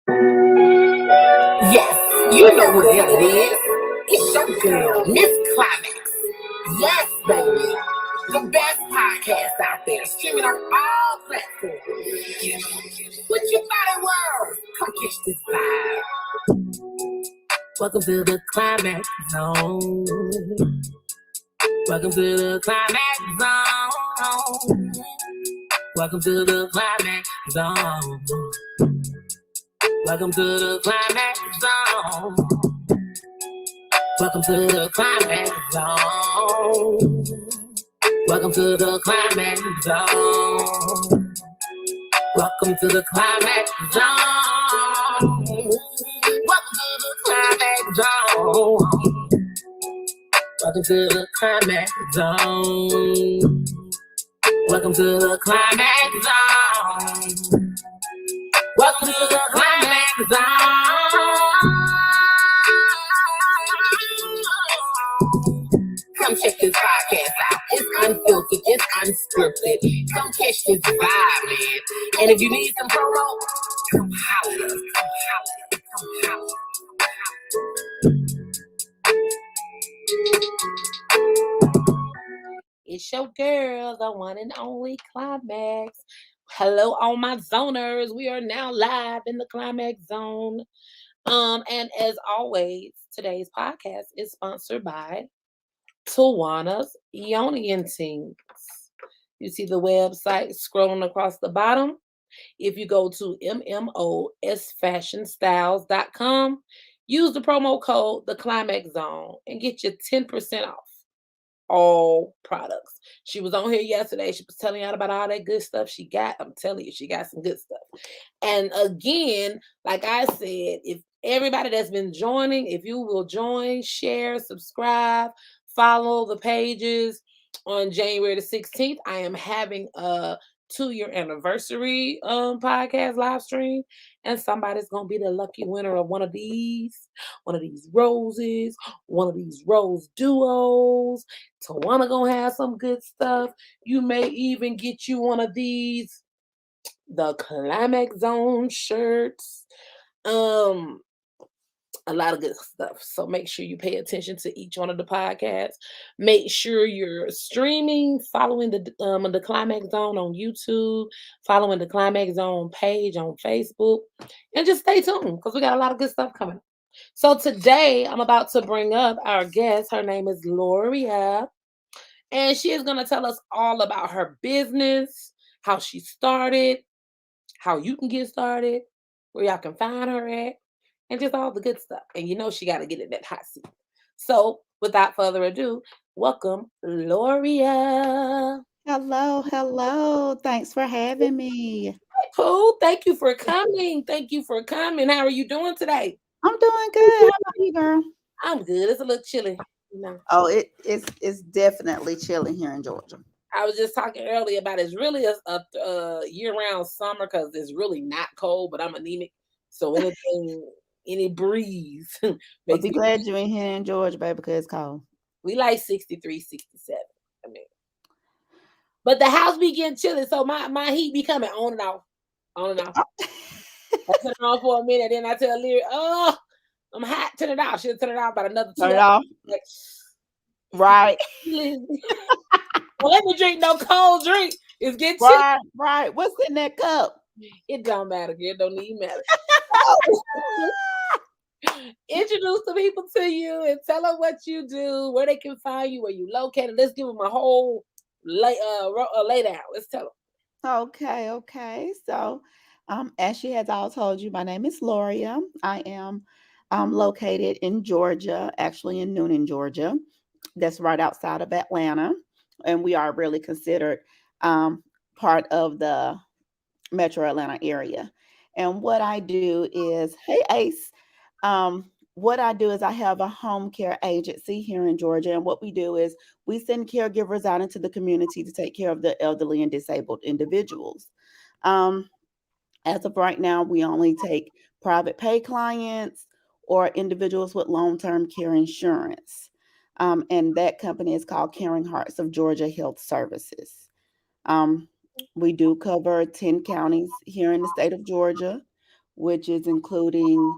Yes, you know who the hell it is. It's your girl, Miss Climax. Yes, baby. The best podcast out there, streaming on all platforms. What you thought it was? Come catch this vibe. Welcome to the Climax Zone. Welcome to the Climax Zone. Welcome to the Climax Zone. Welcome to the Climax Zone. Welcome to the Climax Zone. Welcome to the Climax Zone. Welcome to the Climax Zone. Welcome to the Climax Zone. Welcome to the Climax Zone. Welcome to the Climax Zone. Welcome to the Climax Zone. Come check this podcast out. It's unfiltered, it's unscripted. Come catch this vibe, man. And if you need some promo, come holler at us. Come holler at us. Come holler. It's your girl, the one and only Climax. Hello, all my zoners. We are now live in the Climax Zone. And as always, today's podcast is sponsored by Tawana's Yonian Things. You see the website scrolling across the bottom. If you go to mmosfashionstyles.com, use the promo code the Climax Zone and get you 10% off all products. She was on here yesterday. She was telling y'all about all that good stuff she got. I'm telling you, she got some good stuff. And again, like I said, if everybody that's been joining, if you will join, share, subscribe, follow the pages. On January the 16th, I am having a 2-year anniversary podcast live stream, and somebody's gonna be the lucky winner of one of these roses, one of these rose duos. Tawana gonna have some good stuff. You may even get you one of these, the Climax Zone shirts. A lot of good stuff. So make sure you pay attention to each one of the podcasts. Make sure you're streaming, following the Climax Zone on YouTube, following the Climax Zone page on Facebook, and just stay tuned because we got a lot of good stuff coming. So today I'm about to bring up our guest. Her name is Loria, and she is going to tell us all about her business, how she started, how you can get started, where y'all can find her at, and just all the good stuff. And you know she got to get in that hot seat. So without further ado, welcome, Loria. Hello. Thanks for having me. Cool. Thank you for coming. How are you doing today? I'm doing good. How about you, girl? I'm good. It's a little chilly. You know. Oh, it's definitely chilly here in Georgia. I was just talking earlier about it's really a year-round summer because it's really not cold, but I'm anemic. So any breeze Well, makes be me. glad you're in here in Georgia, baby, because it's cold. We like 63, 67. I mean, but the house be getting chilly, so my heat be coming on and off, on and off. I turn it on for a minute, then I tell Leary, "Oh, I'm hot. Turn it off." She'll turn it off about another 2 Turn it hours. off. Like, Right. don't let me drink no cold drink. It's getting chilly. Right. What's in that cup? It don't matter. It don't even matter. Introduce the people to you and tell them what you do, where they can find you, where you located. Let's give them a whole lay down. Let's tell them. Okay. So, as she has all told you, my name is Loria. I am located in Georgia, actually in Noonan, Georgia. That's right outside of Atlanta. And we are really considered part of the Metro Atlanta area. And what I do is, hey Ace, what I do is I have a home care agency here in Georgia. And what we do is we send caregivers out into the community to take care of the elderly and disabled individuals. As of right now, we only take private pay clients or individuals with long-term care insurance. And that company is called Caring Hearts of Georgia Health Services. We do cover 10 counties here in the state of Georgia. which is including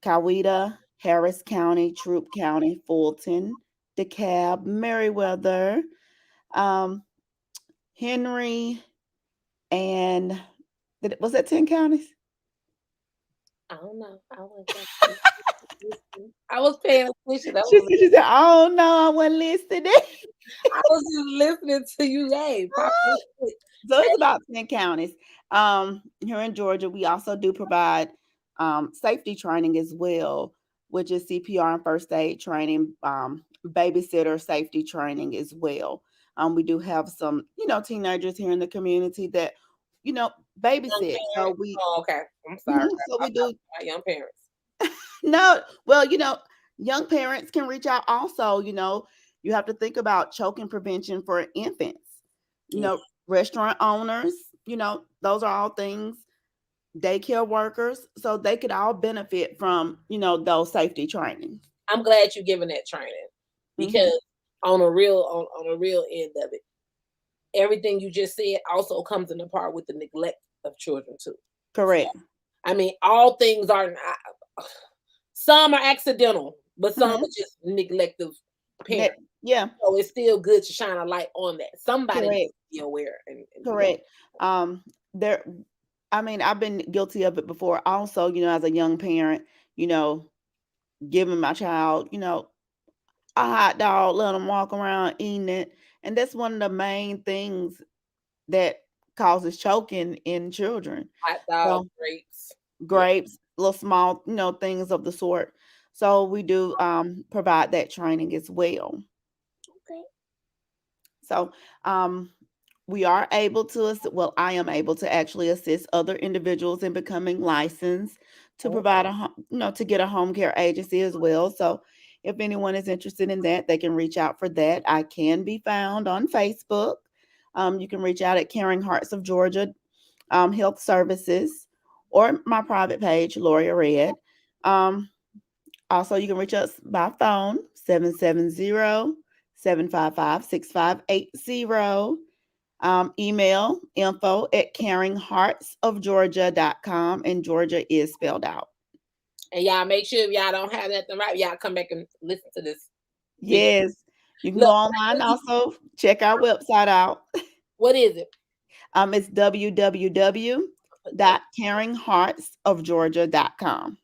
Coweta, Harris County, Troup County, Fulton, DeKalb, Meriwether, um, Henry, and was that 10 counties? I don't know. I wasn't listening. I was paying attention. She said, "Oh no, I wasn't listening." I was just listening to you. Hey, pop this shit. So it's about 10 counties. Here in Georgia, we also do provide safety training as well, which is CPR and first aid training, babysitter safety training as well. We do have some, teenagers here in the community that, you know, Young babysit. So parents. we, Oh, okay. I'm sorry. mhm, so I'm we do. talking about young parents. No, well, young parents can reach out also. You have to think about choking prevention for infants. You Yeah. know, restaurant owners, those are all things, daycare workers, so they could all benefit from, those safety trainings. I'm glad you're giving that training Hmm. because on a real end of it, everything you just said also comes in part with the neglect of children too. So Correct. I mean, all things are some are accidental, but some are Hmm. just neglective parents. Yeah, So it's still good to shine a light on that. Somebody needs correct, to be aware and do that. correct. There, I mean, I've been guilty of it before. Also, as a young parent, you know, giving my child, a hot dog, let them walk around eating it. And that's one of the main things that causes choking in children. Hot dog, So grapes. Yeah. grapes, little small, things of the sort. So we do provide that training as well. Okay. So we are able to, well, I am able to actually assist other individuals in becoming licensed to Oh, provide to get a home care agency as well. So if anyone is interested in that, they can reach out for that. I can be found on Facebook. You can reach out at Caring Hearts of Georgia Health Services or my private page, Loria Redd. Um, Also, you can reach us by phone, 770-755-6580. Email info@caringheartsofgeorgia.com, and Georgia is spelled out. and y'all make sure if y'all don't have nothing right, y'all come back and listen to this video. Yes, you can go Look, online also, check our website out. what is it? It's Put that. www.caringheartsofgeorgia.com.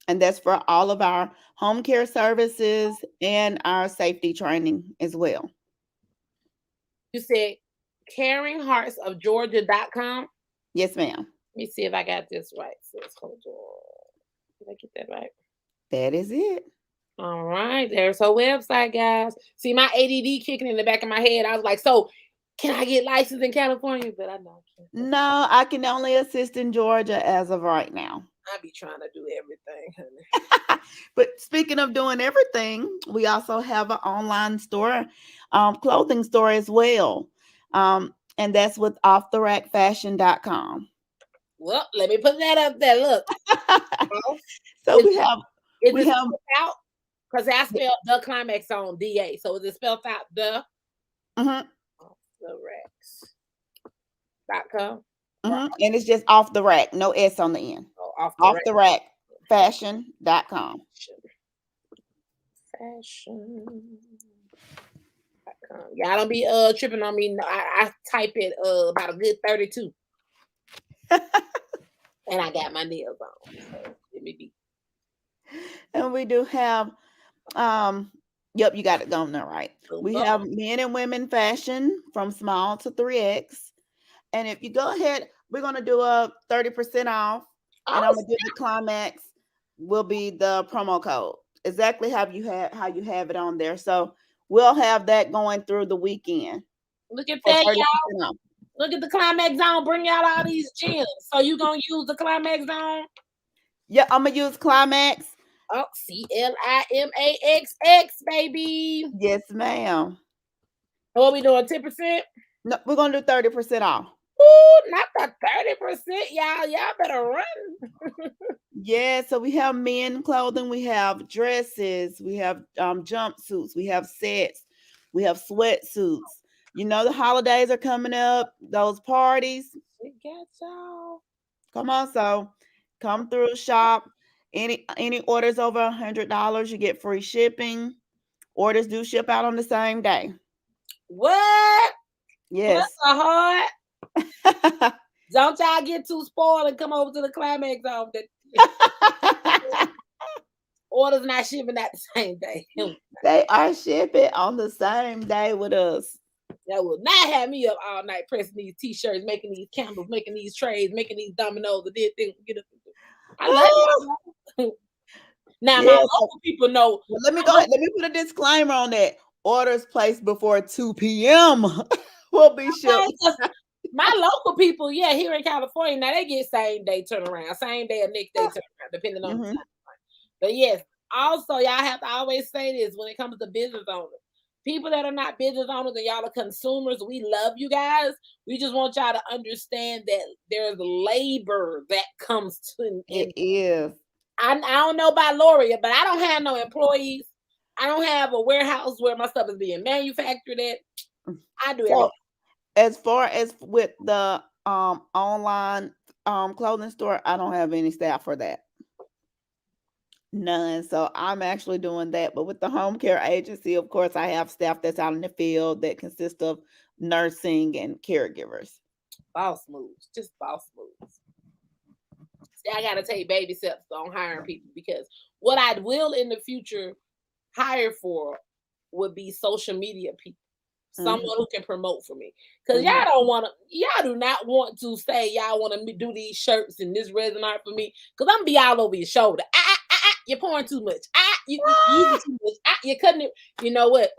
And that's for all of our home care services and our safety training as well. You said caringheartsofgeorgia.com. Yes, ma'am. Let me see if I got this right. Sis, hold on. Did I get that right? That is it. All right, there's her website, guys. See, my ADD kicking in the back of my head. I was like, so can I get licensed in California? But I know I can't. No, I can only assist in Georgia as of right now. I be trying to do everything, honey. But speaking of doing everything, we also have an online store, clothing store as well. And that's with offtherackfashion.com. Well, let me put that up there. Look, oh, So is, is we it have spelled out? Because I spelled the climax on DA. So is it spelled out the? mhm, Off the racks.com. Or and it's just off the rack, no S on the end. oh, off the Off rack. the rack fashion.com. Fashion. Y'all don't be tripping on me. No, I type it about a good 32. And I got my nails on. So let me be. And we do have yep, you got it going there right. Boom, We boom. have men and women fashion from small to 3X. And if you go ahead, we're gonna do a 30% off, and I'm Oh, gonna do the climax will be the promo code. Exactly how you have it on there. So we'll have that going through the weekend look at for that, 30% off. look at the Climax Zone. Bring out all these gems. So you gonna use the Climax Zone? Yeah, I'm gonna use climax. Oh, CLIMAXX, baby. Yes, ma'am. What we doing? 10%? No, we're gonna do 30% off. Ooh, not the 30%, y'all. Y'all better run. Yeah, so we have men clothing, we have dresses, we have jumpsuits, we have sets, we have sweatsuits. The holidays are coming up, those parties. We got y'all. Come on, so Come through, shop. Any orders over $100, you get free shipping. Orders do ship out on the same day. What? Bless Yes. her heart. Don't y'all get too spoiled and come over to the Climax zone. Orders not shipping at the same day. They are shipping on the same day with us. That will not have me up all night pressing these t-shirts, making these candles, making these trays, making these dominoes. I love y'all. Now my Yes. local people know. Well, let me go ahead. Let me put a disclaimer on that. Orders placed before 2 p.m. will be shipped. My local people, yeah, here in California, now they get same day turnaround, same day or next day turnaround, depending on the time. But yes, also y'all have to always say this when it comes to business owners. People that are not business owners and y'all are consumers, we love you guys. We just want y'all to understand that there's labor that comes to It is. I don't know about Loria, but I don't have no employees. I don't have a warehouse where my stuff is being manufactured at. I do everything. As far as with the online clothing store, I don't have any staff for that. None. So I'm actually doing that. But with the home care agency, of course, I have staff that's out in the field that consists of nursing and caregivers. Boss moves, just boss moves. See, I gotta take baby steps on hiring people because what I will in the future hire for would be social media people. Someone who can promote for me. Because y'all do not want to say y'all want to do these shirts and this resin art for me. Because I'm gonna be all over your shoulder. You're pouring too much. You using too much. You're cutting it. You know what?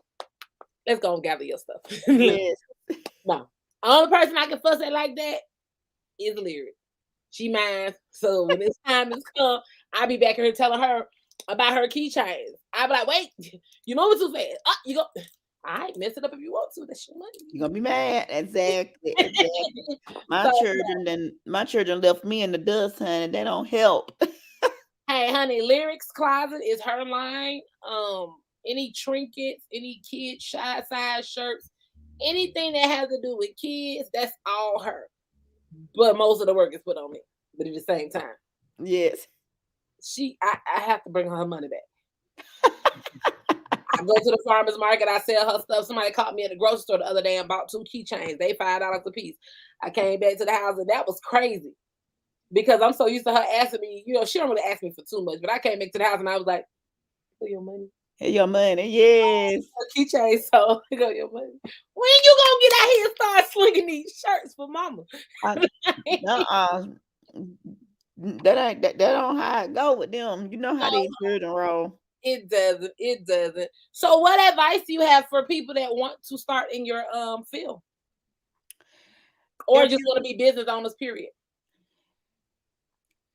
Let's go and gather your stuff. Yes. No. Only person I can fuss at like that is Lyric. She mine. So when this time has come, I'll be back here telling her about her keychains. I'll be like, wait, you moving too fast. You go. All right, mess it up if you want to. That's your money. You're gonna be mad. Exactly. My children left me in the dust, honey. They don't help. Hey, honey, Lyrics Closet is her line. Any trinkets, any kid size shirts, anything that has to do with kids, that's all her. But most of the work is put on me. But at the same time, yes, I have to bring her money back. I go to the farmer's market. I sell her stuff. Somebody caught me at the grocery store the other day and bought 2 keychains. They $5 a piece. I came back to the house and that was crazy because I'm so used to her asking me. She don't really ask me for too much, but I came back to the house and I was like, "For your money, hey, your money, yes." Keychain, so go your money. When you gonna get out here and start slinging these shirts for mama? That don't how it go with them. You know how these children roll. It doesn't. It doesn't. So, what advice do you have for people that want to start in your field, or just want to be business owners? Period.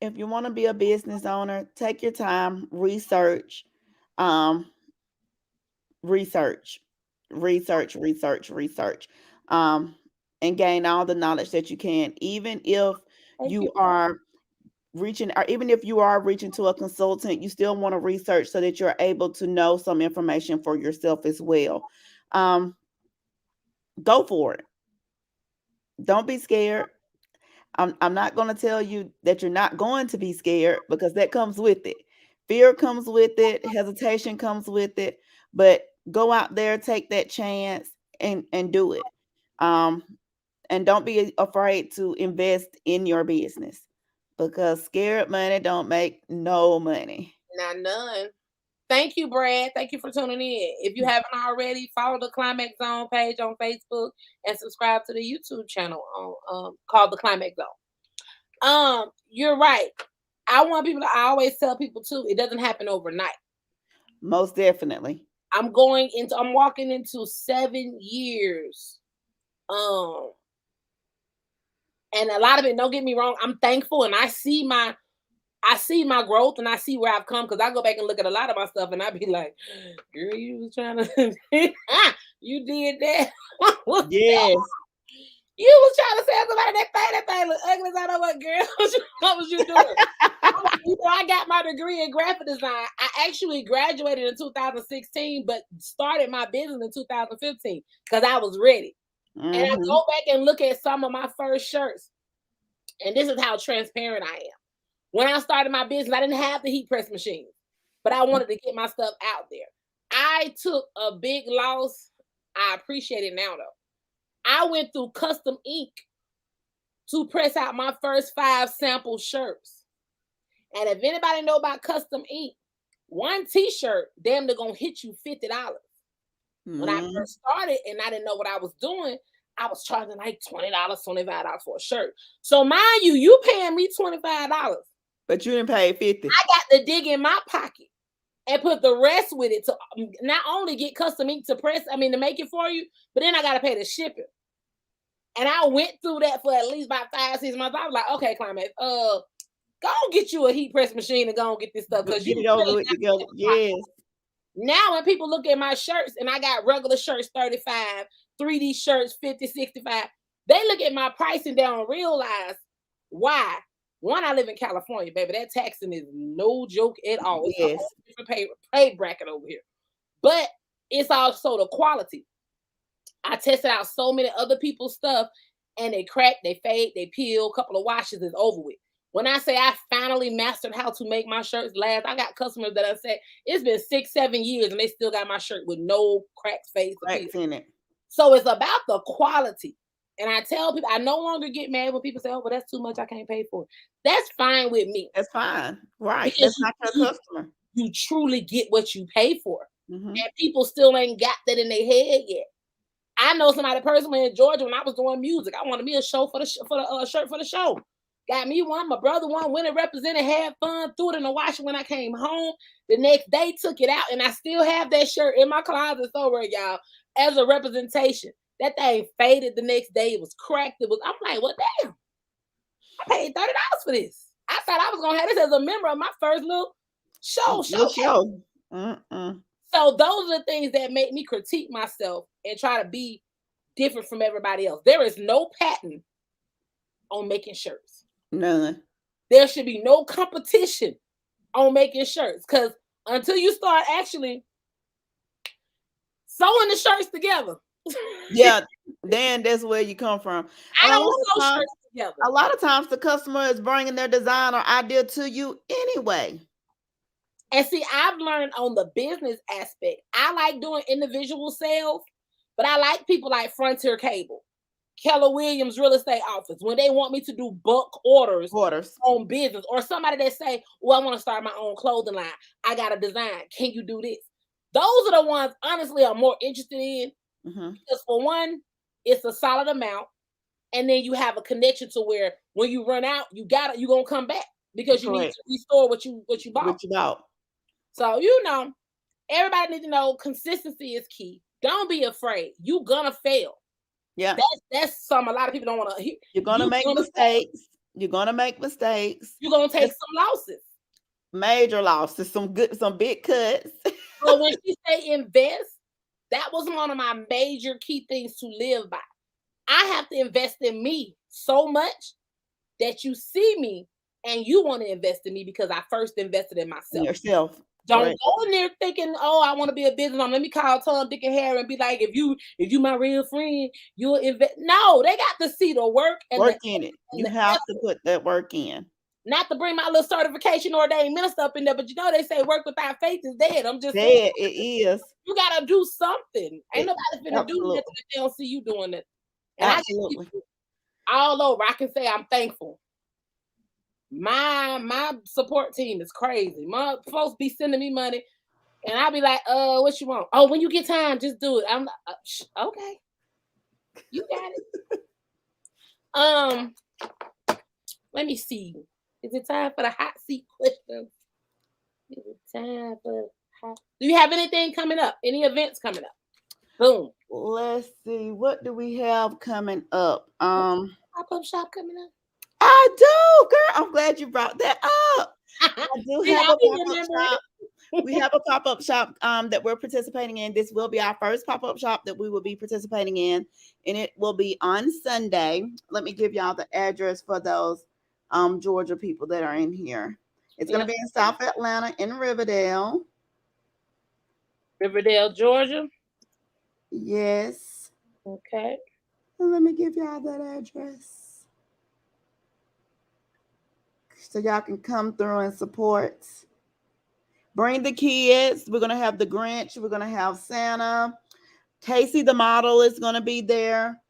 If you want to be a business owner, take your time, research, research, research, and gain all the knowledge that you can. Even if you are reaching, or even if you are reaching to a consultant, you still want to research so that you're able to know some information for yourself as well. Go for it. Don't be scared. I'm not going to tell you that you're not going to be scared because that comes with it. Fear comes with it. Hesitation comes with it. But go out there, take that chance, and do it. And don't be afraid to invest in your business because scared money don't make no money. Not none. Thank you, Brad. Thank you for tuning in. If you haven't already, follow the Climax Zone page on Facebook and subscribe to the YouTube channel on called the Climax Zone. You're right. I always tell people too, it doesn't happen overnight. Most definitely. I'm walking into 7 years. And a lot of it, don't get me wrong, I'm thankful and I see my growth and I see where I've come because I go back and look at a lot of my stuff and I be like, girl, you was trying to you did that. Yes. You was trying to say somebody that thing look ugly. I know what, girl. What was you doing? I got my degree in graphic design. I actually graduated in 2016, but started my business in 2015 because I was ready. And I go back and look at some of my first shirts. And this is how transparent I am. When I started my business, I didn't have the heat press machine, but I wanted to get my stuff out there. I took a big loss. I appreciate it now though. I went through custom ink to press out my first 5 sample shirts. And if anybody know about custom ink, one t-shirt damn near gonna hit you $50. When I Mm. first started and I didn't know what I was doing, I was charging like $20, $25 for a shirt. So mind you, you paying me $25. But you didn't pay 50. I got to dig in my pocket and put the rest with it to not only get custom ink to press, to make it for you, but then I got to pay the shipping. And I went through that for at least about 5-6 months. I was like, okay, Climax, go and get you a heat press machine and go and get this stuff because Get you it over really with got together. Yes. now when people look at my shirts and I got regular shirts 35, 3D shirts 50, 65, they look at my pricing, they don't realize why. One, I live in California, baby. That taxing is no joke at all. It's a Yes. whole different pay bracket over here. But it's also the quality. I tested out so many other people's stuff and they crack, they fade, they peel, a couple of washes is over with. When I say I finally mastered how to make my shirts last, I got customers that I said it's been 6, 7 years and they still got my shirt with no cracks, fades, or peels. Cracks in it. So it's about the quality. And I tell people, I no longer get mad when people say, oh, but that's too much, I can't pay for it. That's fine with me. That's fine. Right. Because That's not your customer. you truly get what you pay for. Mm-hmm. And people still ain't got that in their head yet. I know somebody personally in Georgia when I was doing music. I wanted me a show for the shirt for the show. Got me one. My brother one. Went and represented. Had fun. Threw it in the washer when I came home. The next day took it out, and I still have that shirt in my closet somewhere, y'all, as a representation. That thing faded the next day. It was cracked. I'm like, well, damn. I paid $30 for this. I thought I was gonna have this as a member of my first little show. Show. Mm-mm. So those are the things that make me critique myself and try to be different from everybody else. There is no patent on making shirts. None. There should be no competition on making shirts because until you start actually sewing the shirts together. Yeah, then that's where you come from. I don't sew shirts together. A lot of times the customer is bringing their design or idea to you anyway. And see, I've learned on the business aspect, I like doing individual sales, but I like people like Frontier Cable, Keller Williams Real Estate Office, when they want me to do bulk orders on business, or somebody that say, well, I want to start my own clothing line. I got a design. Can you do this? Those are the ones, honestly, I'm more interested in. Mm-hmm. Because for one, it's a solid amount. And then you have a connection to where when you run out, you're going to come back because you need to restore what you bought. So, everybody needs to know consistency is key. Don't be afraid. You're going to fail. Yeah. That's something a lot of people don't want to hear. You're going to make mistakes. You're going to make mistakes. You're going to take some losses. Major losses, some big cuts. But when she say invest, that was one of my major key things to live by. I have to invest in me so much that you see me and you want to invest in me because I first invested in myself. Yourself. Don't go in there thinking, oh, I want to be a business owner. Let me call Tom, Dick, and Harry and be like, if you my real friend, you'll invest. No, they got to see the work and work in it. You have to put that work in. Not to bring my little certification or ordained minister up in there, but they say work without faith is dead. I'm just saying, it is. You gotta do something. Ain't nobody finna do nothing if they don't see you doing it. And absolutely. All over, I can say I'm thankful. My support team is crazy. My folks be sending me money, and I be like, what you want? Oh, when you get time, just do it. I'm like, okay, you got it. Let me see. Is it time for the hot seat question? Is it time for hot? Do you have anything coming up? Any events coming up? Boom. Let's see. What do we have coming up? Pop-up shop coming up. I do, girl. I'm glad you brought that up. I do have a pop-up shop. We have a pop-up shop that we're participating in. This will be our first pop-up shop that we will be participating in, and it will be on Sunday. Let me give y'all the address for those Georgia people that are in here. It's going to be in South Atlanta in Riverdale. Riverdale, Georgia? Yes. Okay. And let me give y'all that address. So y'all can come through and support. Bring the kids. We're gonna have the Grinch. We're gonna have Santa. Casey the model is gonna be there.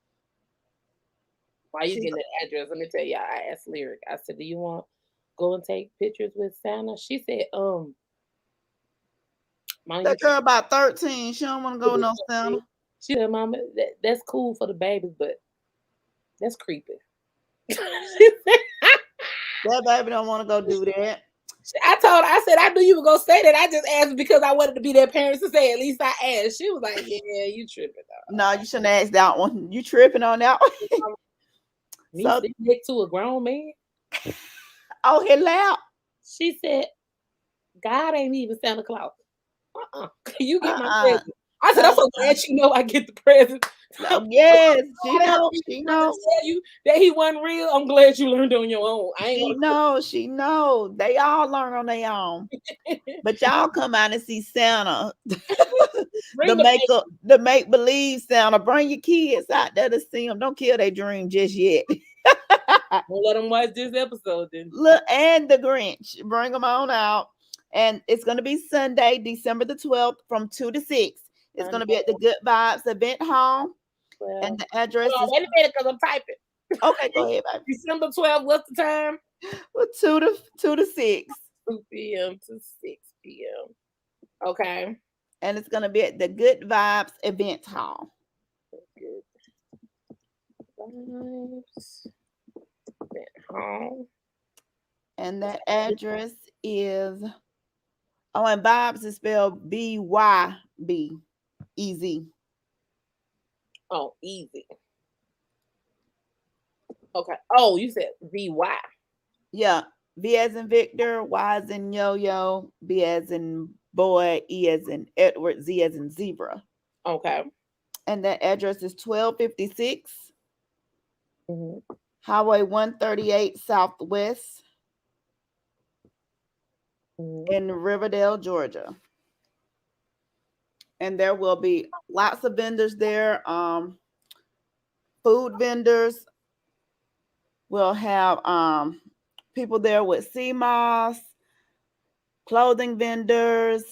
Why you getting the address? Let me tell you, I asked Lyric. I said, "Do you want go and take pictures with Santa?" She said, "Mom, you That girl about 13. She don't want to go with no Santa. She said, Mama, that's cool for the babies, but that's creepy." She said, That baby don't want to go do that. I told her, I said, "I knew you were gonna say that. I just asked because I wanted to be their parents to say, at least I asked." She was like, "Yeah, you tripping though." No, you shouldn't ask that one. You tripping on that one. Me So, sitting next to a grown man. oh, he loud. She said, "God ain't even Santa Claus." You get my Uh-uh. present. I said, "I'm so glad you know I get the present." Yes, she I know. didn't She even trying to know. tell you that he wasn't real. I'm glad you learned on your own. I ain't She gonna know. She know. They all learn on their own. But y'all come out and see Santa. bring the baby. The make believe Santa. Bring your kids out there to see them. Don't kill their dream just yet. We'll let them watch this episode then. Look, and the Grinch. Bring them on out. And it's going to be Sunday, December the 12th from 2 to 6. It's going to be at the Good Vibes Event Hall. And the address Hold on, is. wait a minute, because I'm typing. Okay, go ahead, baby. December 12th, what's the time? Well, 2 to 6. 2 p.m. to 6 p.m. Okay. And it's going to be at the Good Vibes Event Hall. Good Vibes Event Hall. And that address is. Oh, and Vibes is spelled B-Y-B. Easy. Oh, easy. Okay. Oh, you said VY. Yeah. V as in Victor, Y as in yo-yo, B as in boy, E as in Edward, Z as in zebra. Okay. And that address is 1256 Mm-hmm. Highway 138 Southwest in Riverdale, Georgia. And there will be lots of vendors there. Food vendors. We'll have people there with sea moss, clothing vendors.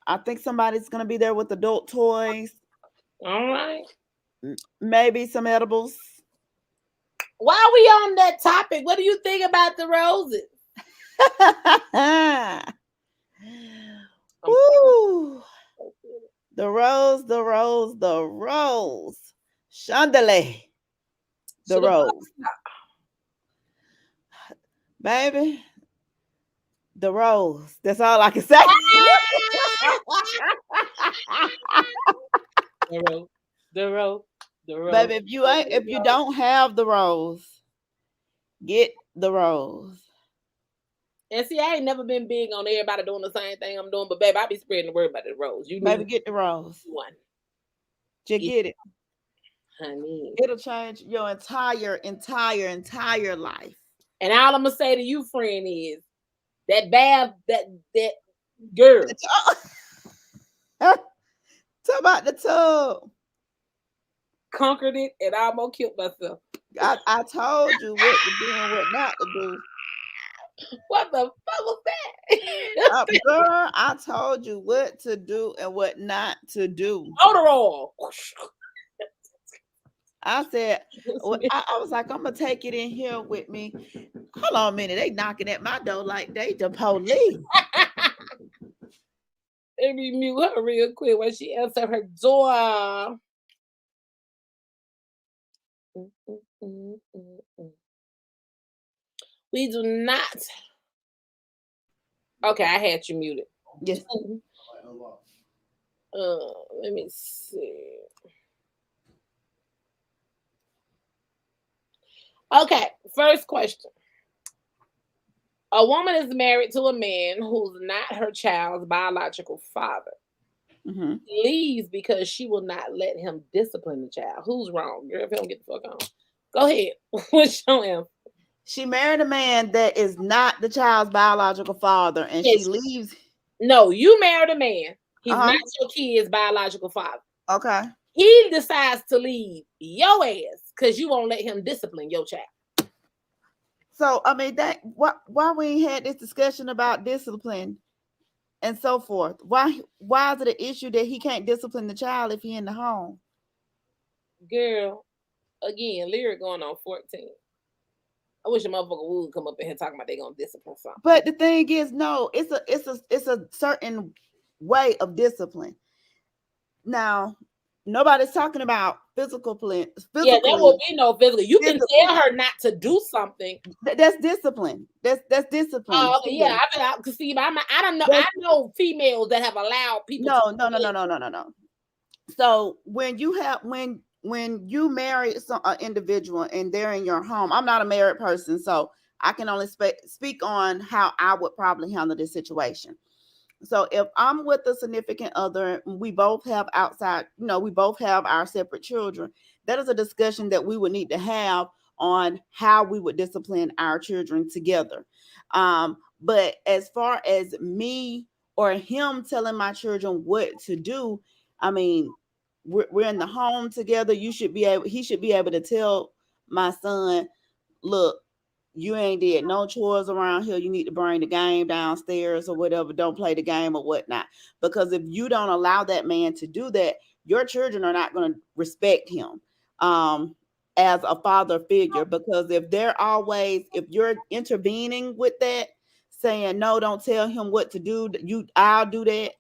I think somebody's going to be there with adult toys. All right. Maybe some edibles. While we on that topic, what do you think about the roses? Woo. The rose, the rose, the rose. Chandelier. The rose. Baby. The rose. That's all I can say. The rose. The rose. The rose. Baby, if you don't have the rose, get the rose. And see, I ain't never been big on everybody doing the same thing I'm doing, but baby, I be spreading the word about the rose. You Baby, get the rose. one. Just get it. Honey. It'll change your entire life. And all I'm gonna say to you, friend, is that bath, that girl. Talk about the tub. Conquered it and I almost killed myself. I told you what to do and what not to do. What the fuck was that? Girl, I told you what to do and what not to do. Odor oil. I said, I was like, I'm gonna take it in here with me. Hold on a minute, they knocking at my door like they the police. Let me mute her real quick when she answered her door. We do not. Okay, I had you muted. Yes. Let me see. Okay, first question. A woman is married to a man who's not her child's biological father. Mm-hmm. Leaves because she will not let him discipline the child. Who's wrong? Girl, if you don't get the fuck on. Go ahead. What's your answer? She married a man that is not the child's biological father, and she leaves. No, you married a man. He's not your kid's biological father. Okay. He decides to leave your ass because you won't let him discipline your child. So I mean that why we ain't had this discussion about discipline and so forth? Why is it an issue that he can't discipline the child if he in the home? Girl, again, lyric going on 14. I wish a motherfucker would come up in here talking about they gonna discipline something. But the thing is, no, it's a certain way of discipline. Now, nobody's talking about Yeah, there will physically be no physical. You can tell discipline. her not to do something. That's discipline. That's discipline. Oh, See, yeah, I feel like, see, I don't know. I that's know females that have allowed people to. no, no, no, no, no, no, no, no. So when you have when you marry some an individual and they're in your home, I'm not a married person, so I can only speak on how I would probably handle this situation. So if I'm with a significant other, we both have we both have our separate children. That is a discussion that we would need to have on how we would discipline our children together. But as far as me or him telling my children what to do, I mean, we're in the home together. He should be able to tell my son, look, you ain't did no chores around here. You need to bring the game downstairs or whatever. Don't play the game or whatnot. Because if you don't allow that man to do that, your children are not going to respect him as a father figure. Because if you're intervening with that, saying no, don't tell him what to do. I'll do that.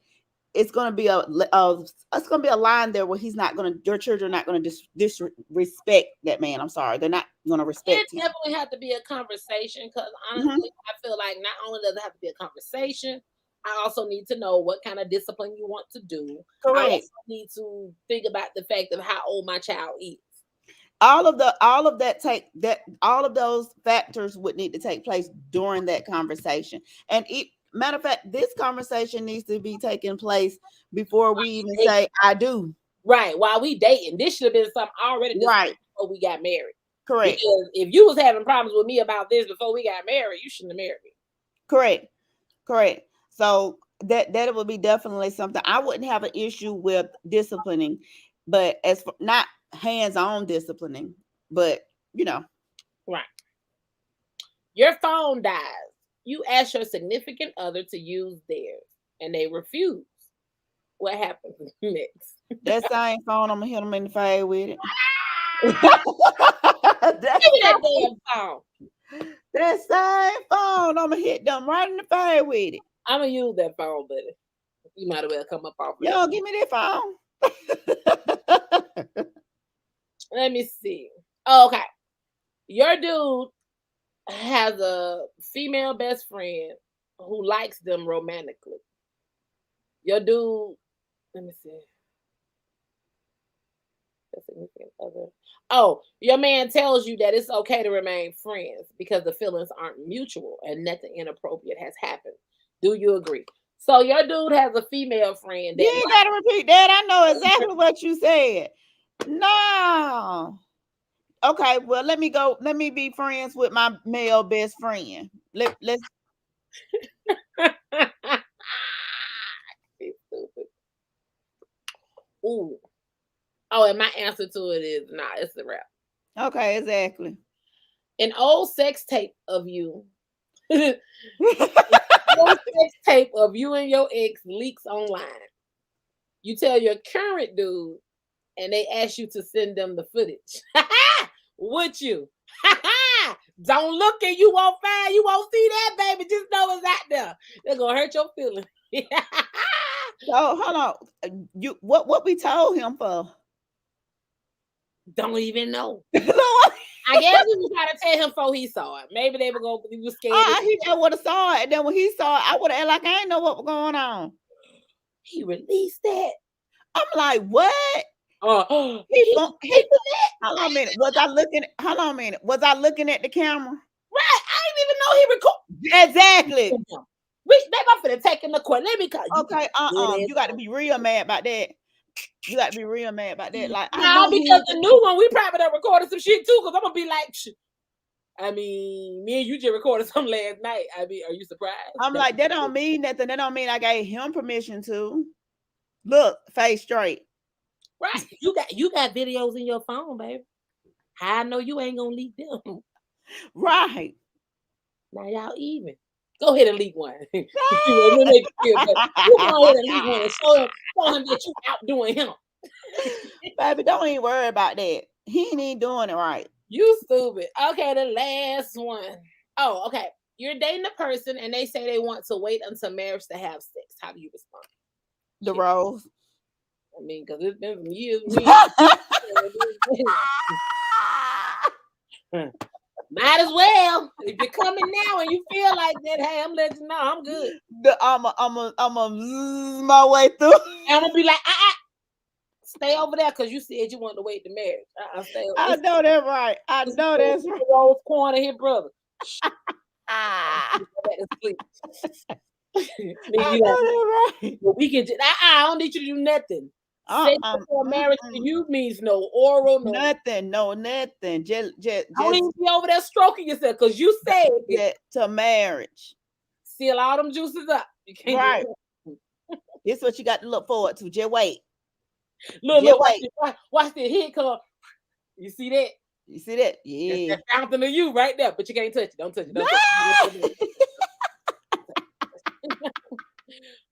It's going to be it's going to be a line there where your children are not going to disrespect that man. I'm sorry, they're not going to It respect him. definitely have to be a conversation because Hmm. honestly, I feel like not only does it have to be a conversation, I also need to know what kind of discipline you want to do. I Correct. also need to think about the fact of how old my child is. All of those factors would need to take place during that conversation. And matter of fact, this conversation needs to be taking place before we even They- say I do. right, while we dating, this should have been something already discussed Right. before we got married. Correct. Because if you was having problems with me about this before we got married, you shouldn't have married me. Correct. Correct. So that would be definitely something I wouldn't have an issue with disciplining, but as for not hands-on disciplining, but you know, Right. Your phone dies. You ask your significant other to use theirs, and they refuse. What happens next? that same phone, I'm gonna hit them in the face with it. Give me that that, damn phone. that same phone, I'm gonna hit them right in the face with it. I'm gonna use that phone, buddy. You might as well come up off of that. Yo, give me that phone. Let me see. Oh, okay. Your dude has a female best friend who likes them romantically. Your dude, let me see. A significant other. Oh, your man tells you that it's okay to remain friends because the feelings aren't mutual and nothing inappropriate has happened. Do you agree? So your dude has a female friend You that ain't gotta repeat that. I know exactly what you said. No. Okay, well, let me go. Let me be friends with my male best friend. Let's He's stupid. Ooh. Oh, and my answer to it is nah, it's a wrap. okay, exactly. An old sex tape of you. Old sex tape of you and your ex leaks online. You tell your current dude and they ask you to send them the footage. Would you? Don't look and you won't find, you won't see that, baby. Just know it's out there. They're gonna hurt your feelings. So hold on. You what we told him for? Don't even know. I I guess we was trying to tell him before he saw it. Maybe they were going to be scared. he just would have saw it. And then when he saw it, I would have like I ain't know what was going on. He released that. I'm like, what? He hold on a minute. Hold on a minute. Was I looking at the camera? Right. I didn't even know he recorded. Exactly. They about to take him to court. Let me call you. Okay, you got to be real mad about that. You got to be real mad about that. Like, I Nah, know because the new one, we probably done recorded some shit too. Because I'm gonna be like, I mean, me and you just recorded some last night. I mean, are you surprised? I'm like, that don't mean nothing. That don't mean I gave him permission to. Look, face straight. Right. You got videos in your phone, baby. How I know you ain't gonna leak them? Right. Now y'all even. Go ahead and leak one. Let me make you feel better. You go ahead and leak one and show him that you outdoing him. Baby, don't even worry about that. He ain't even doing it right. You stupid. Okay, the last one. Oh, okay. You're dating a person and they say they want to wait until marriage to have sex. How do you respond? The Shit. rose. I mean, because it's been some years. We might as well. If you're coming now and you feel like that, hey, I'm letting you know I'm good. I'm my way through. And I'm gonna be like, stay over there because you said you wanted to wait to marriage. Stay over. I know that's right. I It's know that's right. Rose corner here, brother. Ah, Go back to sleep. I Be like, know that's right. well, we can just, I don't need you to do nothing. Sex before marriage to Mm-mm. you means no oral, no. Nothing, no nothing. Don't even be over there stroking yourself because you said it. just to marriage. Seal all them juices up. You can't Right. do it. This is what you got to look forward to. Just wait. Look, Just wait. watch the hit come. You see that? You see that? That's Yeah. that fountain of you right there, but you can't touch it. Don't touch it. Don't touch it.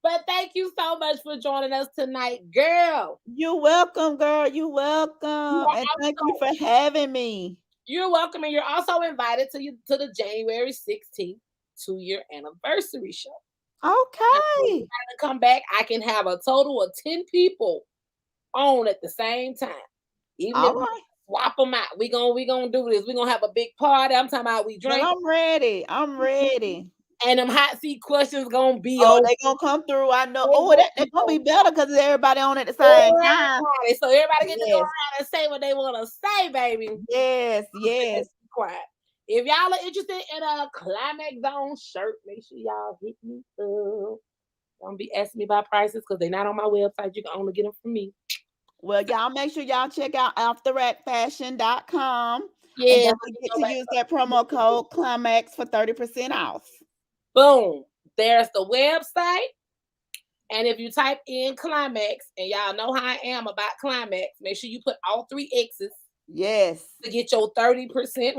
But thank you so much for joining us tonight, girl. You're welcome, girl. You're You welcome. are And thank you also, for having me. you're welcome, and you're also invited to the January 16th 2-year anniversary show. When you Okay. gotta come back, I can have a total of 10 people on at the same time. Even if All we right. swap them out, we gonna do this. We're gonna have a big party. I'm talking about we Well, drink I'm ready. I'm ready. and them hot seat questions gonna be Oh, on. they gonna come through. I know. They Oh, gonna that be gonna on be better because everybody on at the same time. everybody. So everybody get to go Yes. around and say what they wanna say, baby. Yes. Yes. Be quiet. If y'all are interested in a Climax Zone shirt, make sure y'all hit me up. Don't be asking me about prices because they're not on my website. You can only get them from me. Well, y'all make sure y'all check out afterrackfashion.com and Yeah, don't forget to use that promo code Climax for 30% off. boom. There's the website. And if you type in Climax, and y'all know how I am about Climax, make sure you put all 3 X's Yes. to get your 30%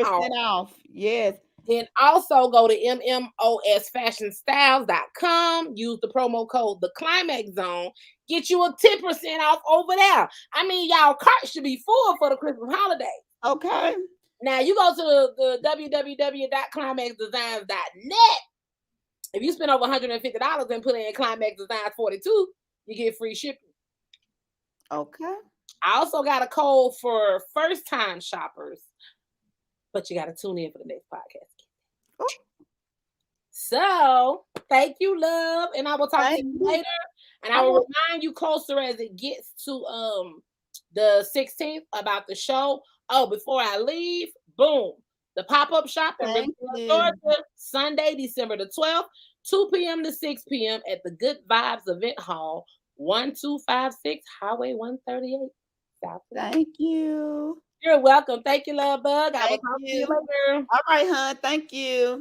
off. 30% off. Yes. Then also go to mmosfashionstyles.com. Use the promo code The Climax Zone. Get you a 10% off over there. I mean, y'all cart should be full for the Christmas holiday. Okay. Now you go to the www.climaxdesigns.net. If you spend over $150 and put in Climax Designs 42, you get free shipping. Okay. I also got a code for first time shoppers, but you got to tune in for the next podcast. Oh, So, thank you, love, and I will talk to thank you you. later. And I All will right. remind you closer as it gets to the 16th about the show. Oh, before I leave, boom, the pop-up shop in Thank Riverville, you. Georgia, Sunday, December the 12th, 2 p.m. to 6 p.m. at the Good Vibes Event Hall, 1256 Highway 138, South Carolina. Thank you. You're welcome. Thank you, love bug. I will Thank talk to you you. later. All right, hon. Thank you.